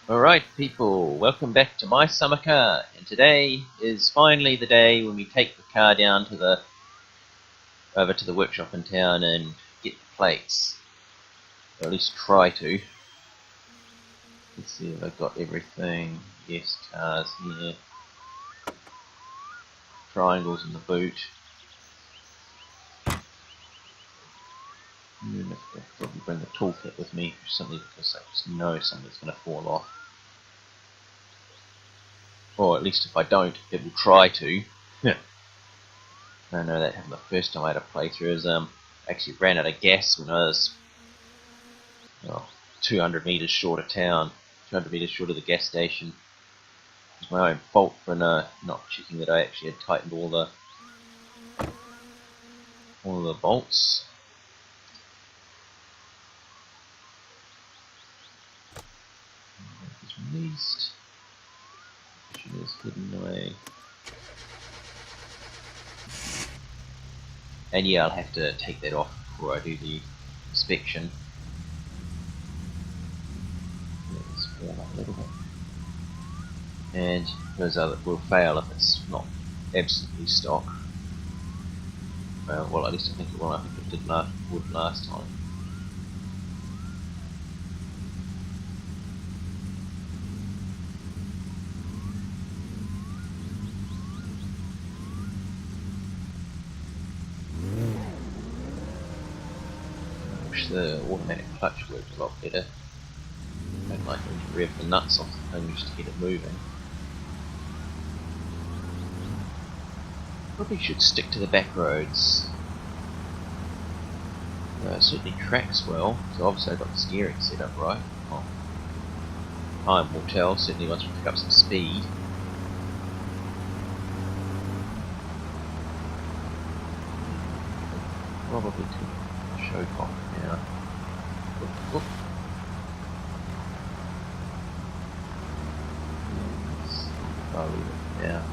Alright people, welcome back to my summer car, and today is finally the day when we take the car down to over to the workshop in town and get the plates. Or at least try to. Let's see if I've got everything. Yes, cars here. Triangles in the boot. And I'll probably bring the toolkit with me or something because I just know something's going to fall off. Or at least if I don't, it will try to. I know that happened the first time I had a playthrough. Is actually ran out of gas when I was 200 meters short of town, 200 meters short of the gas station. It was my own fault for not checking that I actually had tightened all the bolts. Released. She is hidden away. And yeah, I'll have to take that off before I do the inspection. Let's warm up a little bit. And those other will fail if it's not absolutely stock. Well, at least I think it will. I think it did would last time. The automatic clutch works a lot better. I don't like having to rev the nuts off the hinge to get it moving. Probably should stick to the back roads. It certainly tracks well, so obviously I've got the steering set up right. Oh. Time will tell, certainly once we pick up some speed. Probably could choke off now. Whoop. I'll leave it there.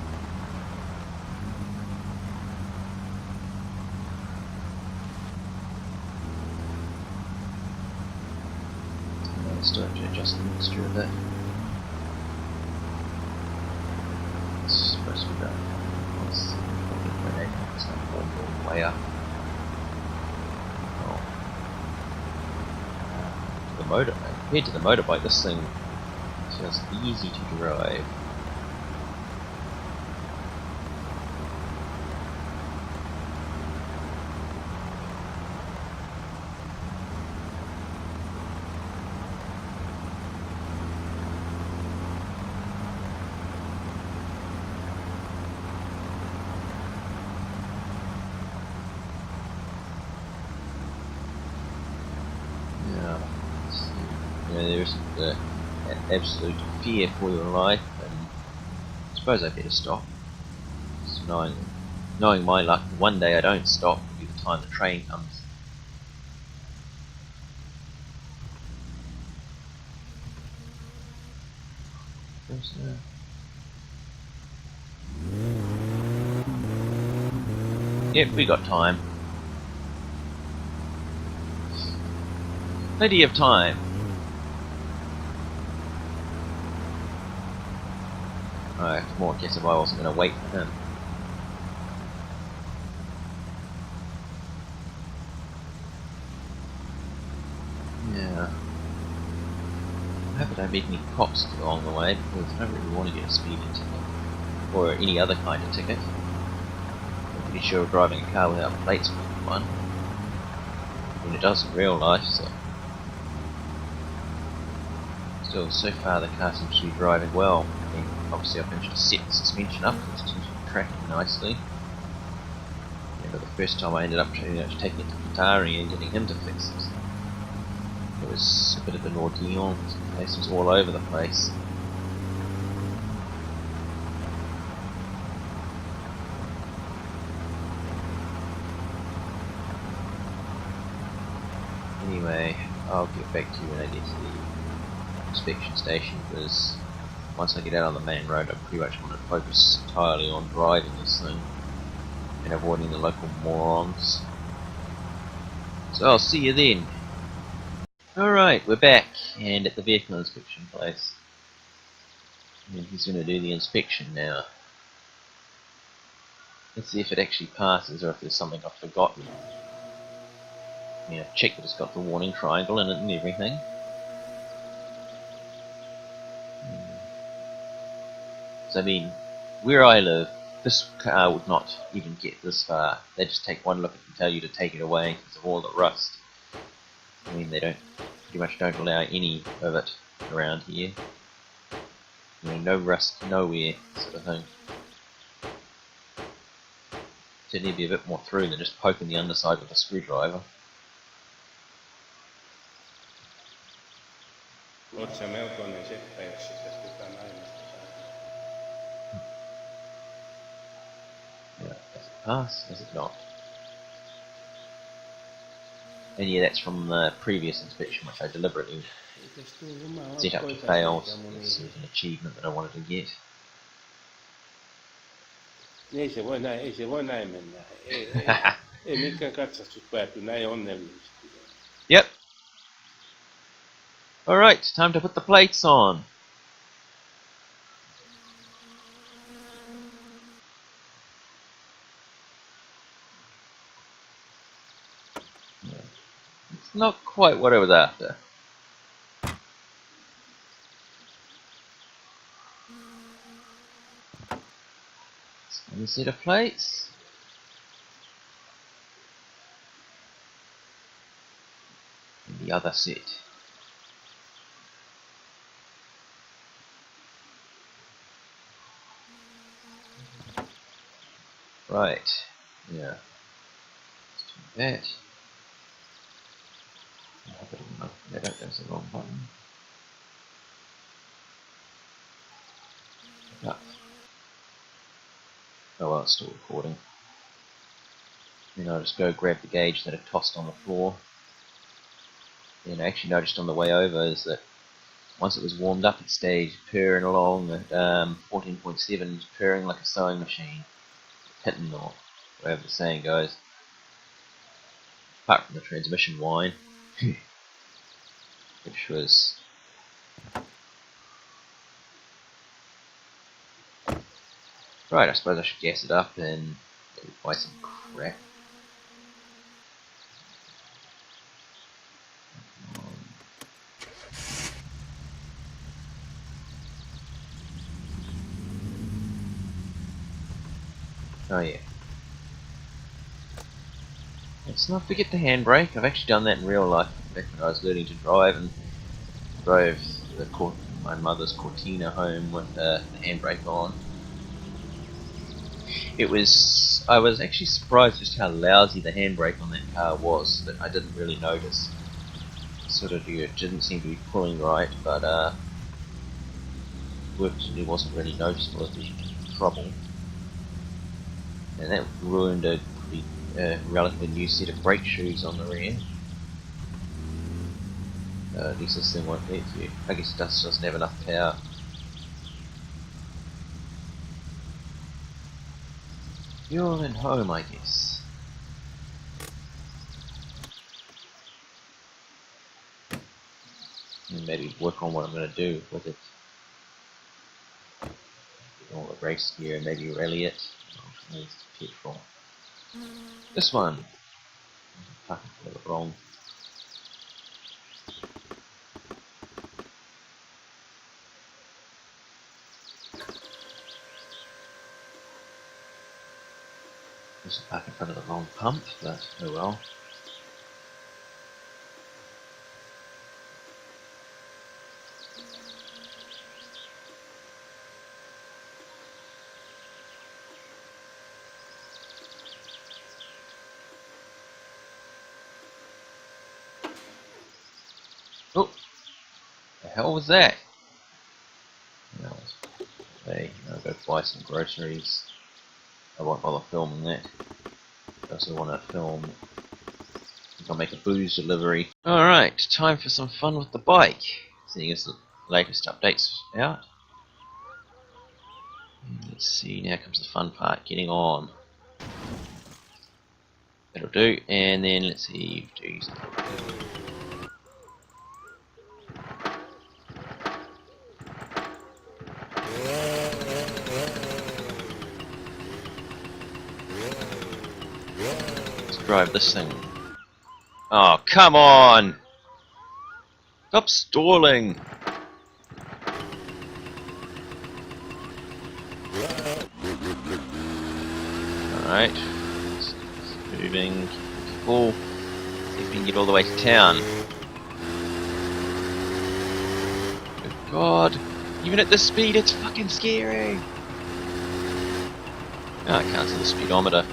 Start to adjust the mixture a bit. It's supposed to be about 0.8, it's not all the way up. Compared to the motorbike, this thing is just easy to drive. There's an absolute fear for your life, and I suppose I better stop. Just knowing my luck, one day I don't stop will be the time the train comes. Yep, we got time. Plenty of time. More in case if I wasn't going to wait for him. Yeah. I hope I don't meet any cops along the way, because I don't really want to get a speeding ticket. Or any other kind of ticket. I'm pretty sure driving a car without plates would be fun. I mean, it does in real life, so. Still, so far the car seems to be driving well. I mean, obviously I've managed to set the suspension up, it seems to be tracking nicely. Yeah, but the first time I ended up taking it to Qatari and getting him to fix it. It was a bit of an ordeal, the place was all over the place. Anyway, I'll get back to you when I get to the inspection station, because once I get out on the main road I pretty much want to focus entirely on driving this thing and avoiding the local morons. So I'll see you then. Alright, we're back and at the vehicle inspection place. And he's going to do the inspection now. Let's see if it actually passes or if there's something I've forgotten. Yeah, check that it's got the warning triangle in it and everything. So I mean, where I live, this car would not even get this far. They just take one look at it and tell you to take it away because of all the rust. I mean, they pretty much don't allow any of it around here. You know, no rust nowhere, sort of thing. So there'd be a bit more through than just poking the underside with a screwdriver. Yeah, does it pass? Does it not? And yeah, that's from the previous inspection, which I deliberately set up to fail. This is an achievement that I wanted to get. Yep. Alright, time to put the plates on. It's not quite what I was after. One set of plates. And the other set. Right. Yeah. Let's do that. No, that's the wrong button. Ah. Oh well, it's still recording. Then I'll just go grab the gauge that I tossed on the floor. And I actually noticed on the way over is that once it was warmed up, it stayed purring along at 14.7, purring like a sewing machine, hitting or whatever the saying goes. Apart from the transmission whine, which was right. I suppose I should gas it up and maybe buy some crap. Oh yeah. Let's not forget the handbrake. I've actually done that in real life back when I was learning to drive and drove my mother's Cortina home with the handbrake on. I was actually surprised just how lousy the handbrake on that car was, that I didn't really notice. It didn't seem to be pulling right, but it wasn't really noticeable as the trouble. And that ruined a relatively new set of brake shoes on the rear. At least this thing won't let you. I guess it doesn't have enough power. You're in home, I guess. And maybe work on what I'm going to do with it. All the race gear and maybe rally it. Needs petrol. This one. Fucking got it wrong. This is back in front of the wrong pump, but oh well. Oh! The hell was that? No, hey, I'll go buy some groceries. I won't bother filming that. I also want to film. I think I'll make a booze delivery. Alright, time for some fun with the bike. Seeing as the latest updates out. Let's see, now comes the fun part, getting on. That'll do, and then let's see, do something. drive this thing. Oh, come on! Stop stalling! Alright. It's moving. Cool. See if we can get all the way to town. Good God! Even at this speed, it's fucking scary! Oh, I can't see the speedometer.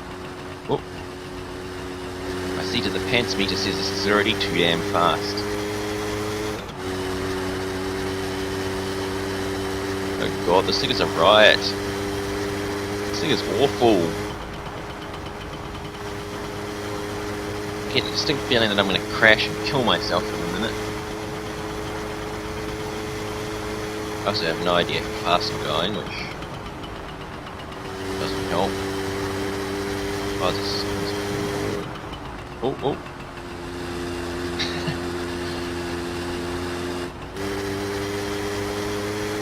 Oh. My seat of the pants meter says this is already too damn fast. Oh God, this thing is a riot. This thing is awful. I get a distinct feeling that I'm going to crash and kill myself in a minute. I also have no idea how fast I'm going, which doesn't help. Oh, this is... Oh.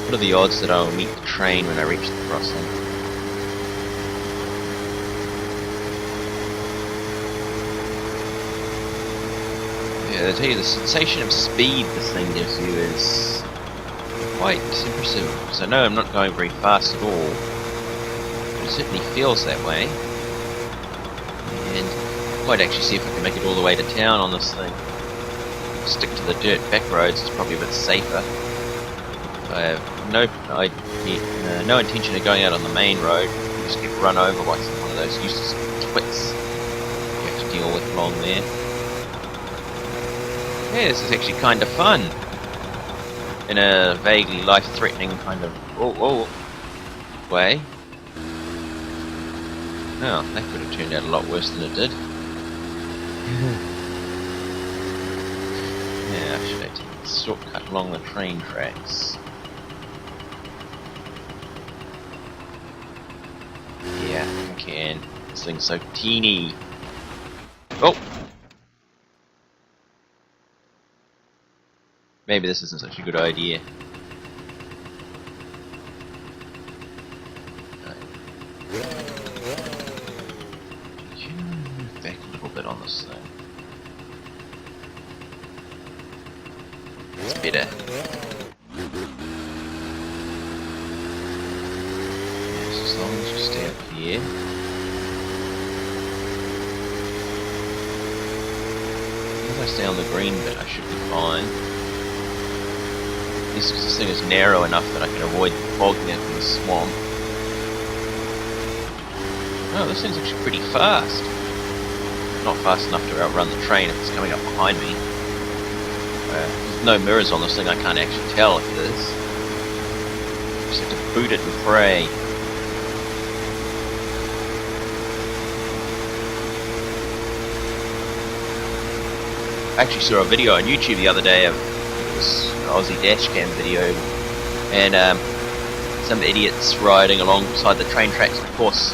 What are the odds that I will meet the train when I reach the crossing? Yeah, I tell you, the sensation of speed this thing gives you is quite impressive, because I know I'm not going very fast at all, but it certainly feels that way. And I might actually see if I can make it all the way to town on this thing. Stick to the dirt back roads, it's probably a bit safer. I have no intention of going out on the main road. You just get run over by one of those useless twits you have to deal with along there. Yeah, this is actually kind of fun. In a vaguely life-threatening kind of way. Oh, that could have turned out a lot worse than it did. Yeah, should I take the shortcut along the train tracks? Yeah, I can. This thing's so teeny. Oh! Maybe this isn't such a good idea. Move back a little bit on this thing. It's better. Yes, as long as you stay up here. If I stay on the green bit, I should be fine. This thing is narrow enough that I can avoid bogging it in the swamp. Oh, this thing's actually pretty fast. Not fast enough to outrun the train if it's coming up behind me. There's no mirrors on this thing, I can't actually tell if it is. Just have to boot it and pray. I actually saw a video on YouTube the other day of this Aussie dashcam video, and some idiots riding alongside the train tracks. Of course,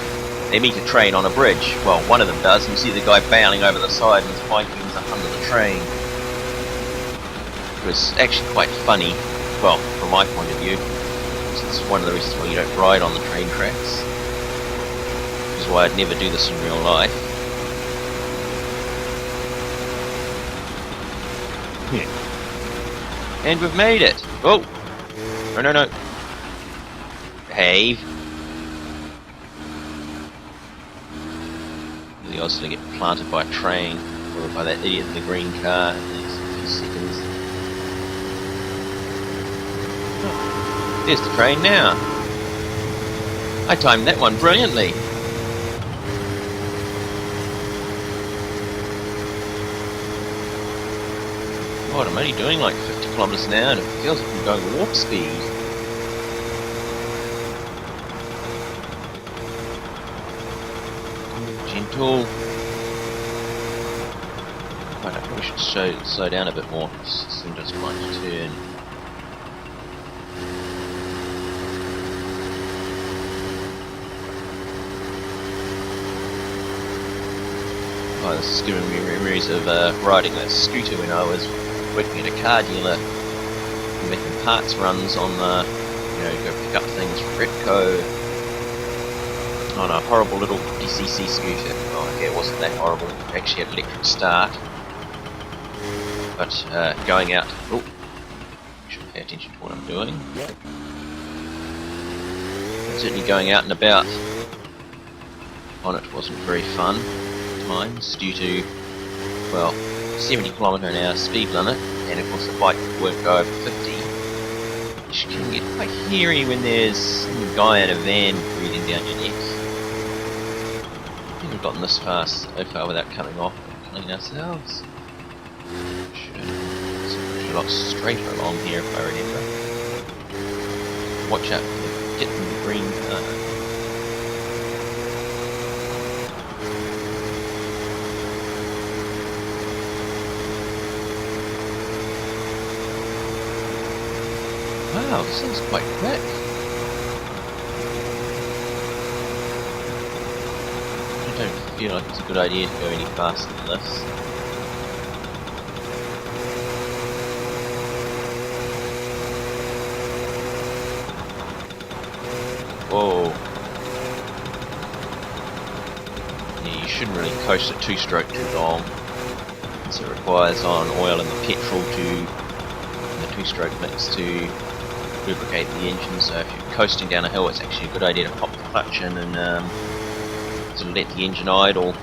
they meet a train on a bridge. Well, one of them does, and you see the guy bailing over the side and his bike ends up under the train. It was actually quite funny, well, from my point of view. It's one of the reasons why you don't ride on the train tracks. Which is why I'd never do this in real life. And we've made it! Oh! No. Behave. The odds to get planted by a train, or by that idiot in the green car in the next few seconds. Oh, there's the train now. I timed that one brilliantly. God, I'm only doing like 50 kilometers an hour and it feels like I'm going warp speed. Gentle. Right, I probably should slow down a bit more. This thing doesn't like to turn. Oh, this is giving me memories of riding that scooter when I was working at a car dealer, making parts runs on the, go pick up things from Repco. on a horrible little 50cc scooter. Oh, okay, it wasn't that horrible. It actually had electric start. But going out... Oh, should pay attention to what I'm doing. Certainly going out and about on it wasn't very fun at times due to, well, 70km/h speed limit, and of course the bike won't go over 50, which can get quite hairy when there's some guy in a van breathing down your neck. I think we've gotten this far so far without coming off and killing ourselves. Should a lot straighter along here if I remember. Watch out for getting the green car. Wow, this is quite quick. I don't feel like it's a good idea to go any faster than this. Whoa. Yeah, you shouldn't really coast a two-stroke too long, since it requires on oil and the petrol to the two-stroke mix to lubricate the engine. So if you're coasting down a hill, it's actually a good idea to pop the clutch in and sort of let the engine idle,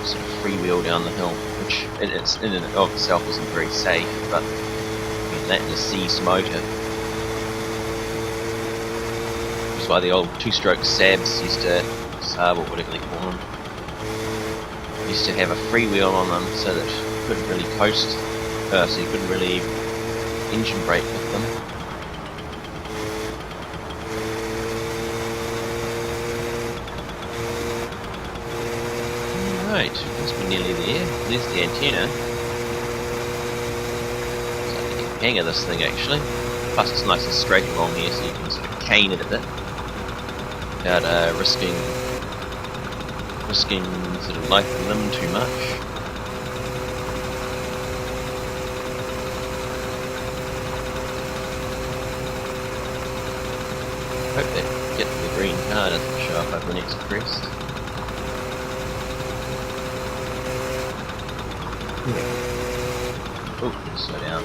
sort of freewheel down the hill, which in and of itself isn't very safe, but that in a seized motor. That's why the old two-stroke Saabs used to, Saab or whatever they call them, used to have a freewheel on them so that you couldn't really coast, so you couldn't really engine brake with them. Alright, must be nearly there. There's the antenna. So I can get the hang of this thing actually. Plus it's nice and straight along here, so you can sort of cane it a bit without risking sort of life and limb too much. Hope that get the green car doesn't show up over the next crest. Oh, slow down.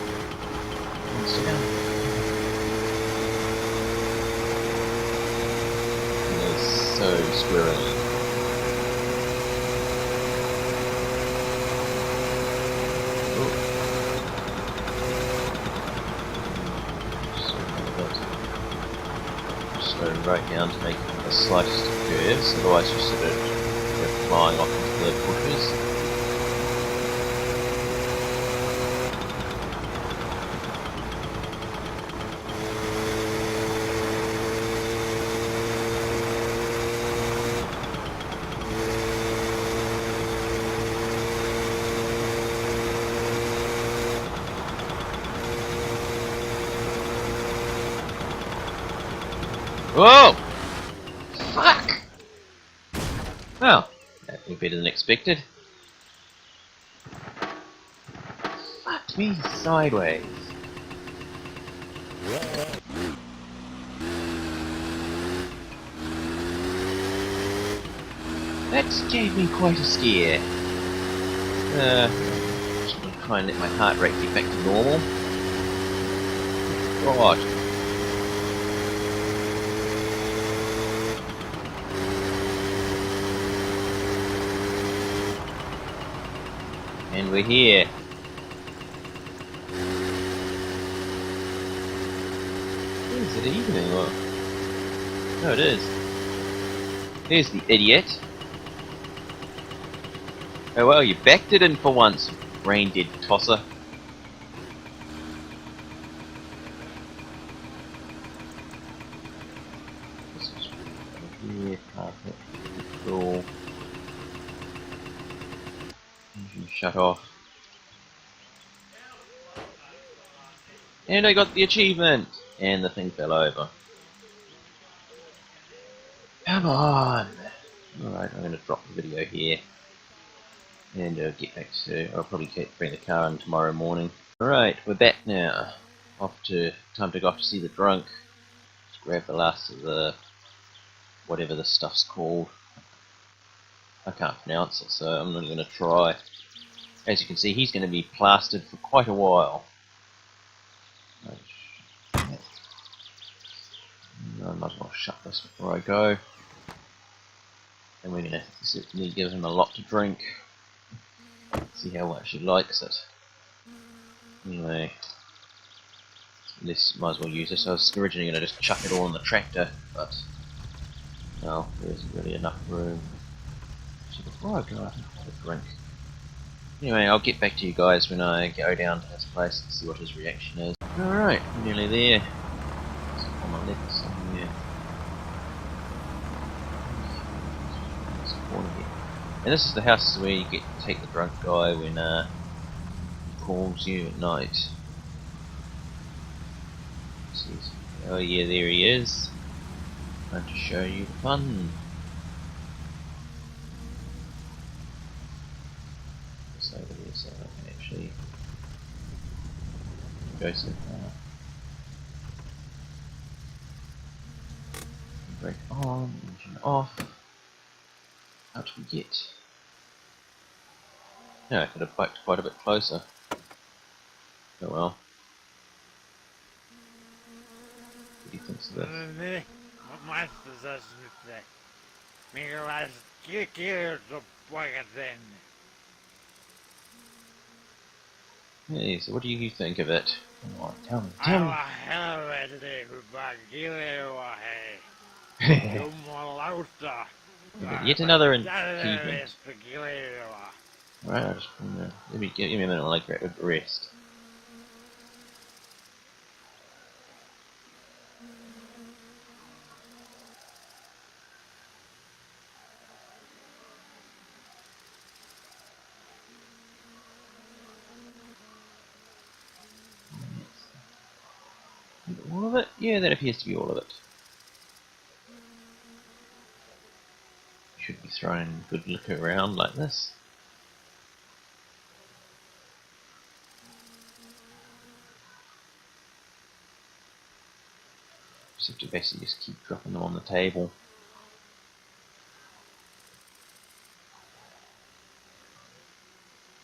Slow down. And it's so squirrely. Slow right down to make the slightest of curves, otherwise you sort of flying off into the bushes. Whoa! Fuck! Well, that was better than expected. Fuck me sideways. That gave me quite a scare. Just gonna try and let my heart rate get back to normal. God. And we're here. Is it evening or? No, it is. There's the idiot. Oh well, you backed it in for once, brain dead tosser. This is here, carpet, control. Engine shut off. And I got the achievement! And the thing fell over. Come on! Alright, I'm going to drop the video here. And get back to... I'll probably bring the car in tomorrow morning. Alright, we're back now. Time to go off to see the drunk. Just grab the last of the whatever this stuff's called. I can't pronounce it, so I'm not going to try. As you can see, he's going to be plastered for quite a while. I might as well shut this before I go. And we're going to certainly give him a lot to drink. See how much he likes it. Anyway, this might as well use this. I was originally going to just chuck it all in the tractor, but well, there isn't really enough room. So before I go, I can have a drink. Anyway, I'll get back to you guys when I go down to his place and see what his reaction is. Alright, nearly there. It's on my left somewhere. And this is the house where you get to take the drunk guy when he calls you at night. Oh yeah, there he is. Trying to show you the fun. It's over there, so I can actually go so far. Brake on, engine off. How do we get? Yeah, I could have biked quite a bit closer. Oh well. What do you think of this? Hey, so what do you think of it? Come on, tell me, tell me. Yet another achievement. Right, I'll just let me give me a minute to like rest. All of it? Yeah, that appears to be all of it. Should be throwing good liquor around like this. Just have to basically just keep dropping them on the table.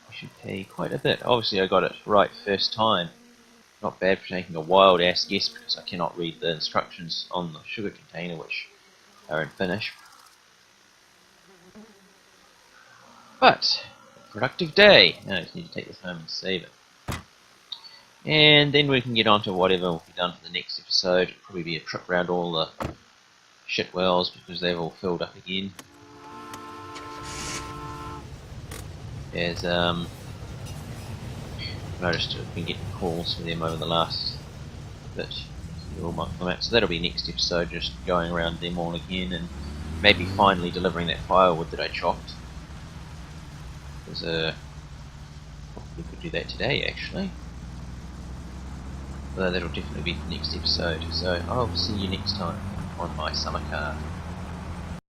I should pay quite a bit. Obviously I got it right first time. Not bad for taking a wild ass guess because I cannot read the instructions on the sugar container, which are in Finnish. But, a productive day. Now I just need to take this home and save it. And then we can get on to whatever will be done for the next episode. It'll probably be a trip around all the shit wells because they've all filled up again. As noticed I've been getting calls for them over the last bit. So that'll be next episode, just going around them all again and maybe finally delivering that firewood that I chopped. Because we could do that today actually. But that'll definitely be the next episode. So I'll see you next time on my summer car.